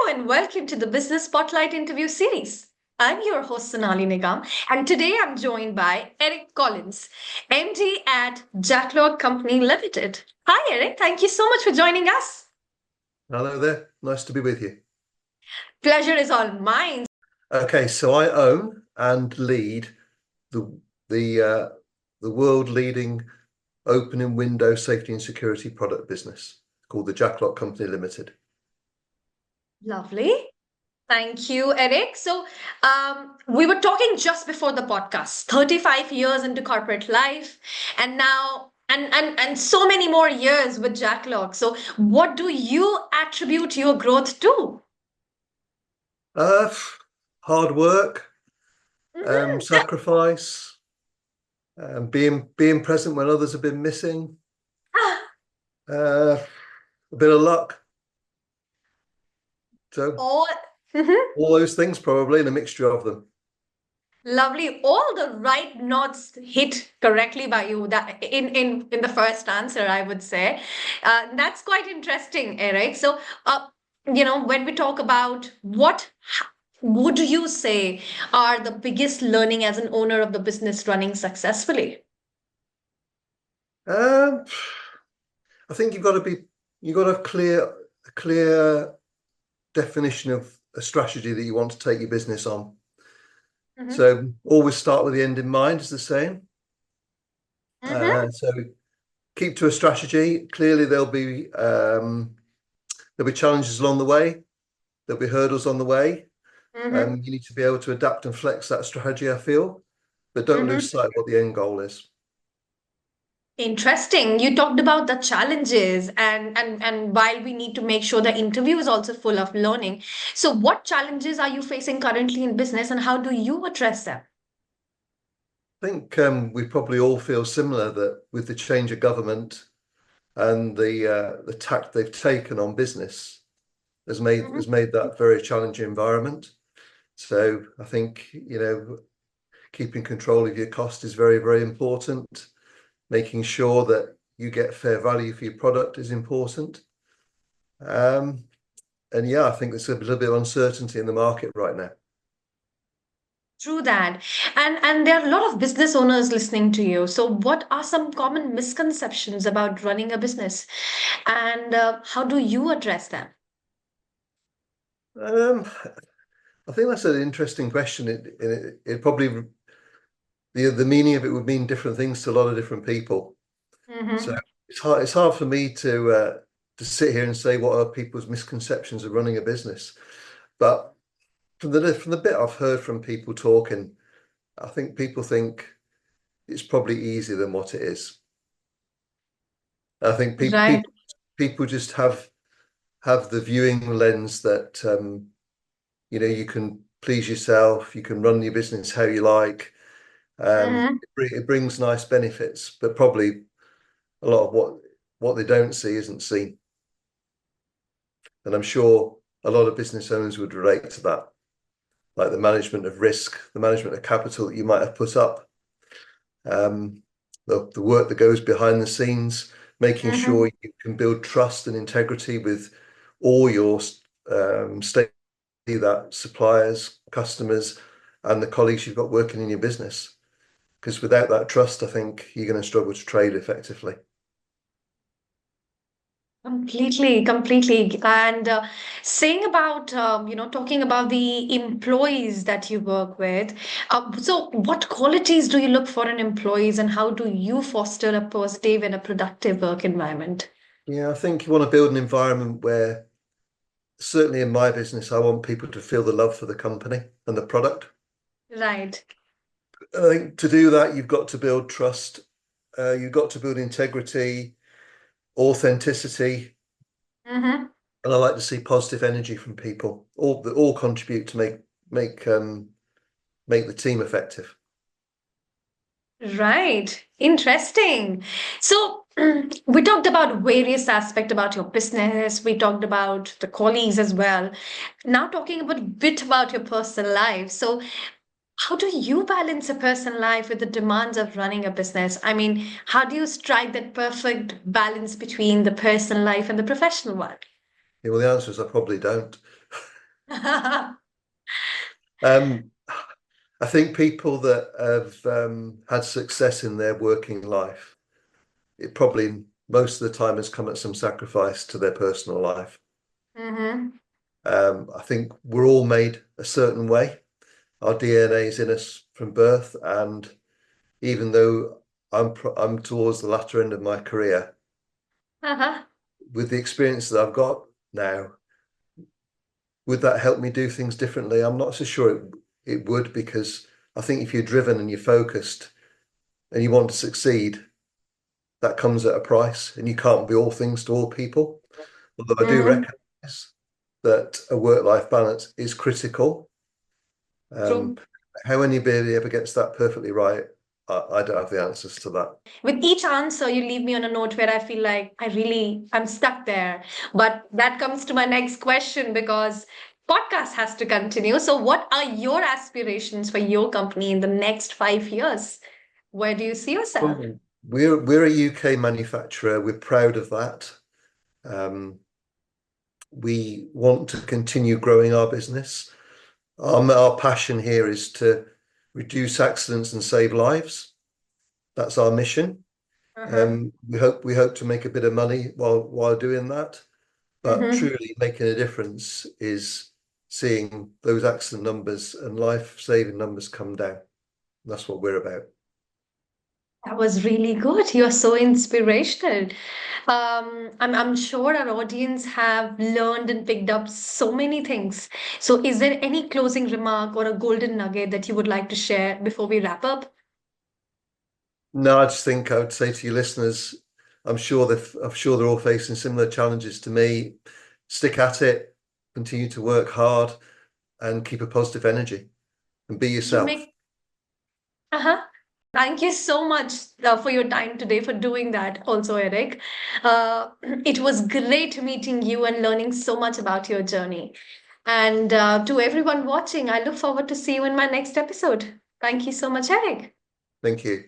and welcome to the Business Spotlight interview series. I'm your host Sonali Nigam, and today I'm joined by Eric Collins, MD at Jackloc Company Limited. Hi, Eric. Thank you so much for joining us. Hello there. Nice to be with you. Pleasure is all mine. Okay, so I own and lead the the uh, the world leading opening window safety and security product business called the Jackloc Company Limited. Lovely. Thank you, Eric. We were talking just before the podcast, 35 years into corporate life, and now and so many more years with Jackloc. So, what do you attribute your growth to? Uh, Hard work, Mhm. sacrifice, being present when others have been missing, Ah, uh, a bit of luck. So all Mhm. all those things probably, and a mixture of them. Lovely. All the right notes hit correctly by you. That in the first answer, I would say, that's quite interesting, Eric. When we talk about what would you say are the biggest learning as an owner of the business running successfully? Um, I think you've got a clear definition of a strategy that you want to take your business on. Mm-hmm. So always start with the end in mind, is the saying. Mm-hmm. So keep to a strategy. Clearly, there'll be challenges along the way. There'll be hurdles on the way. Mm-hmm. You need to be able to adapt and flex that strategy, I feel, but don't Mm-hmm. lose sight of what the end goal is. Interesting. You talked about the challenges and while we need to make sure the interview is also full of learning. So what challenges are you facing currently in business and how do you address them? I think we probably all feel similar that with the change of government and the tack they've taken on business Mhm. has made that very challenging environment. So I think, keeping control of your cost is very, very important. Making sure that you get fair value for your product is important. Um, and yeah, I think there's a little bit of uncertainty in the market right now. True that. And there are a lot of business owners listening to you. So what are some common misconceptions about running a business and how do you address them? Um, I think that's an interesting question. It probably the meaning of it would mean different things to a lot of different people. So Mm-hmm. it's hard for me to sit here and say what are people's misconceptions of running a business. But from the bit I've heard from people talking, I think people think it's probably easier than what it is. I think Right. people just have the viewing lens that you can please yourself, you can run your business how you like. Mm-hmm. It brings nice benefits, but probably a lot of what they don't see isn't seen. And I'm sure a lot of business owners would relate to that, like the management of risk, the management of capital that you might have put up, um, the work that goes behind the scenes, making Mm-hmm. sure you can build trust and integrity with all your stake, be that suppliers, customers, and the colleagues you've got working in your business. Because without that trust, I think you're going to struggle to trade effectively. Completely. And saying about, talking about the employees that you work with. So, what qualities do you look for in employees and how do you foster a positive and a productive work environment? Yeah, I think you want to build an environment where, certainly in my business, I want people to feel the love for the company and the product. Right. I think to do that, you've got to build trust, you've got to build integrity, authenticity, Mm-hmm. and I like to see positive energy from people. All that all contribute to make the team effective. Right. Interesting. So, we talked about various aspects about your business. We talked about the colleagues as well. Now, talking about a bit about your personal life. So, how do you balance a personal life with the demands of running a business? I mean, how do you strike that perfect balance between the personal life and the professional one? Yeah, well, the answer is I probably don't. Um, I think people that have had success in their working life, it probably most of the time has come at some sacrifice to their personal life. Mm-hmm. I think we're all made a certain way. Our DNA is in us from birth, and even though I'm towards the latter end of my career, Uh-huh. with the experience that I've got now, would that help me do things differently? I'm not so sure it would, because I think if you're driven and you're focused and you want to succeed, that comes at a price, and you can't be all things to all people. Although I do Mm-hmm. recognize that a work-life balance is critical. Um, True. how anybody ever gets that perfectly right, I don't have the answers to that. With each answer, you leave me on a note where I feel like I'm stuck there. But that comes to my next question because podcast has to continue. So, what are your aspirations for your company in the next 5 years? Where do you see yourself? Well, we're a UK manufacturer. We're proud of that. Um, we want to continue growing our business. Our passion here is to reduce accidents and save lives. That's our mission. Uh-huh. We hope to make a bit of money while doing that. But Mm-hmm. truly making a difference is seeing those accident numbers and life-saving numbers come down. That's what we're about. That was really good. You're so inspirational. I'm sure our audience have learned and picked up so many things. So, is there any closing remark or a golden nugget that you would like to share before we wrap up? No, I just think I would say to your listeners, I'm sure they're all facing similar challenges to me. Stick at it, continue to work hard, and keep a positive energy and be You yourself. make, uh-huh. Thank you so much for your time today for doing that, also, Eric. It was great meeting you and learning so much about your journey. And to everyone watching, I look forward to see you in my next episode. Thank you so much, Eric. Thank you.